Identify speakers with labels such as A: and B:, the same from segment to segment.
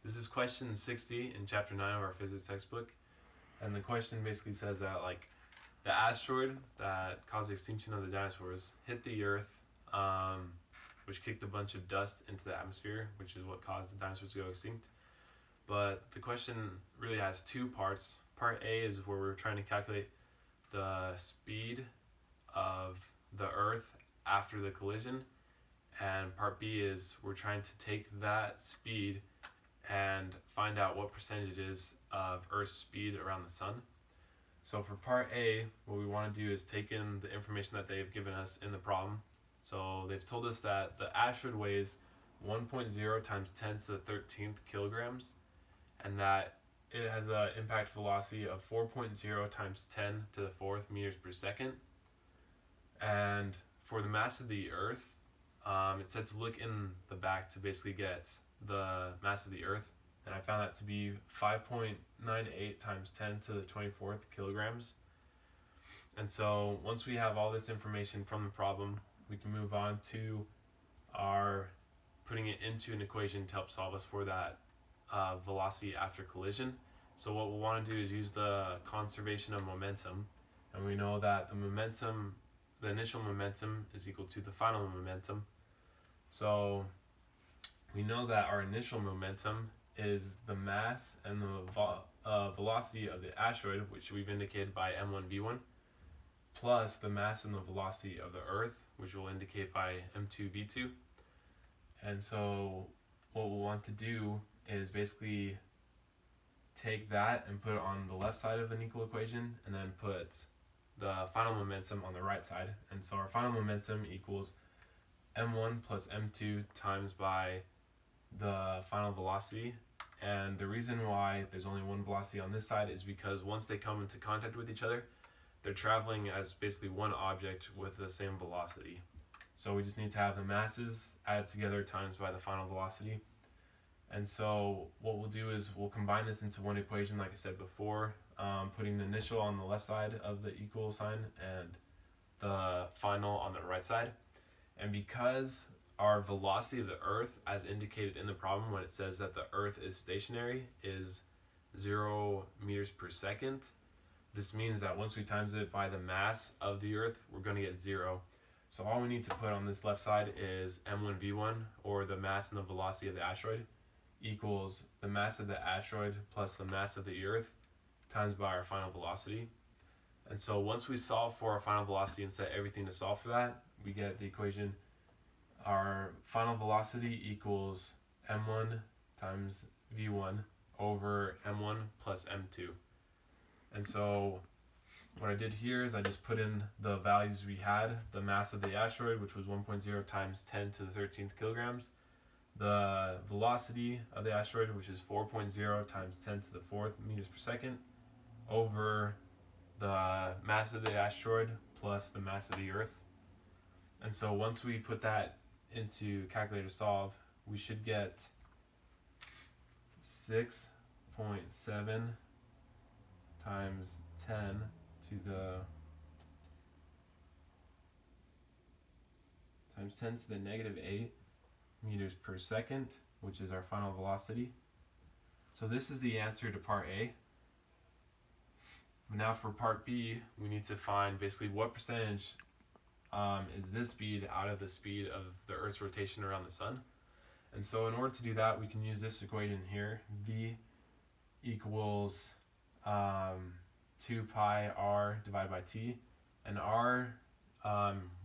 A: This is question 60 in chapter 9 of our physics textbook. And the question basically says that the asteroid that caused the extinction of the dinosaurs hit the Earth, which kicked a bunch of dust into the atmosphere, which is what caused the dinosaurs to go extinct. But the question really has two parts. Part A is where we're trying to calculate the speed of the Earth after the collision. And part B is we're trying to take that speed and find out what percentage it is of Earth's speed around the sun. So for part A, what we want to do is take in the information that they've given us in the problem. So they've told us that the asteroid weighs 1.0 times 10 to the 13th kilograms, and that it has an impact velocity of 4.0 times 10 to the 4th meters per second. And for the mass of the Earth, it said to look in the back to basically get the mass of the Earth, and I found that to be 5.98 times 10 to the 24th kilograms. And so once we have all this information from the problem, we can move on to our putting it into an equation to help solve us for that velocity after collision. So what we'll want to do is use the conservation of momentum, and we know that the initial momentum is equal to the final momentum. So we know that our initial momentum is the mass and the velocity of the asteroid, which we've indicated by m1v1, plus the mass and the velocity of the Earth, which we'll indicate by m2v2. And so what we'll want to do is basically take that and put it on the left side of an equal equation, and then put the final momentum on the right side. And so our final momentum equals m1 plus m2 times by the final velocity. And the reason why there's only one velocity on this side is because once they come into contact with each other, they're traveling as basically one object with the same velocity. So we just need to have the masses added together times by the final velocity. And so what we'll do is we'll combine this into one equation, like I said before, putting the initial on the left side of the equal sign and the final on the right side. And because our velocity of the Earth, as indicated in the problem when it says that the Earth is stationary, is 0 meters per second, this means that once we times it by the mass of the Earth, we're going to get 0. So all we need to put on this left side is m1v1, or the mass and the velocity of the asteroid, equals the mass of the asteroid plus the mass of the Earth times by our final velocity. And so once we solve for our final velocity and set everything to solve for that, we get the equation our final velocity equals m1 times v1 over m1 plus m2. And so what I did here is I just put in the values we had: the mass of the asteroid, which was 1.0 times 10 to the 13th kilograms, the velocity of the asteroid, which is 4.0 times 10 to the 4th meters per second, over the mass of the asteroid plus the mass of the Earth. And so once we put that into calculator solve, we should get 6.7 times 10 to the negative 8 meters per second, which is our final velocity. So this is the answer to part A. Now for part B, we need to find basically what percentage is this speed out of the speed of the Earth's rotation around the sun. And so in order to do that, we can use this equation here. V equals 2 pi r divided by t. And r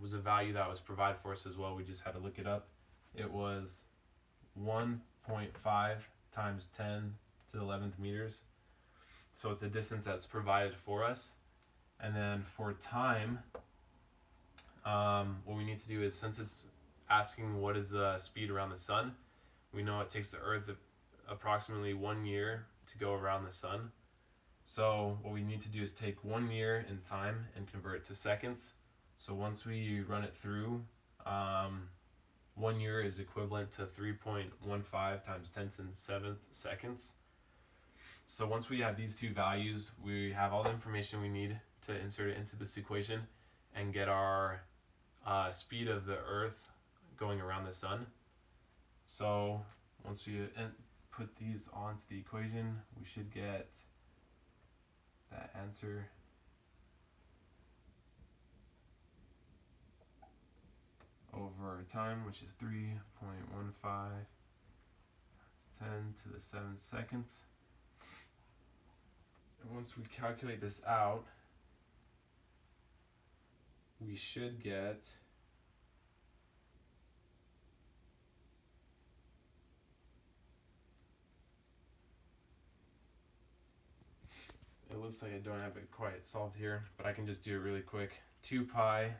A: was a value that was provided for us as well. We just had to look it up. It was 1.5 times 10 to the 11th meters. So it's a distance that's provided for us. And then for time, what we need to do is, since it's asking what is the speed around the sun, we know it takes the Earth approximately 1 year to go around the sun. So what we need to do is take 1 year in time and convert it to seconds. So once we run it through, 1 year is equivalent to 3.15 times 10 to the 7th seconds. So once we have these two values, we have all the information we need to insert it into this equation and get our speed of the Earth going around the sun. So once we put these onto the equation, we should get that answer. Over time, which is 3.15 10 to the 7 seconds. And once we calculate this out, we should get it looks like I don't have it quite solved here, but I can just do it really quick. 2 pi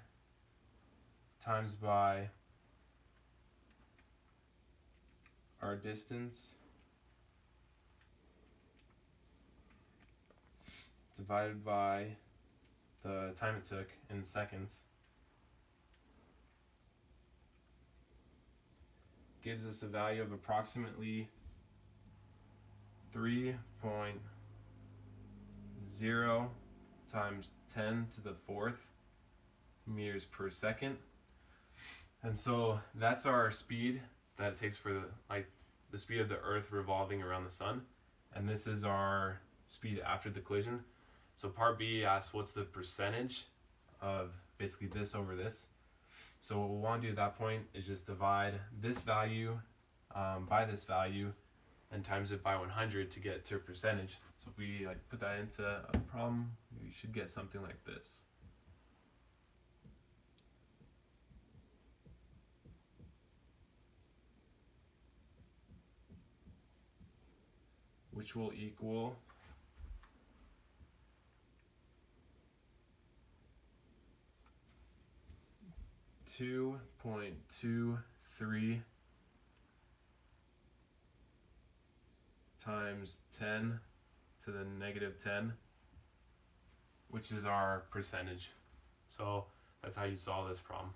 A: times by our distance divided by the time it took in seconds gives us a value of approximately 3.0 times 10 to the 4th meters per second. And so that's our speed that it takes for the speed of the Earth revolving around the sun. And this is our speed after the collision. So part B asks what's the percentage of basically this over this. So what we'll want to do at that point is just divide this value by this value and times it by 100 to get to a percentage. So if we put that into a problem, we should get something like this. Which will equal 2.23 times 10 to the negative 10, which is our percentage. So that's how you solve this problem.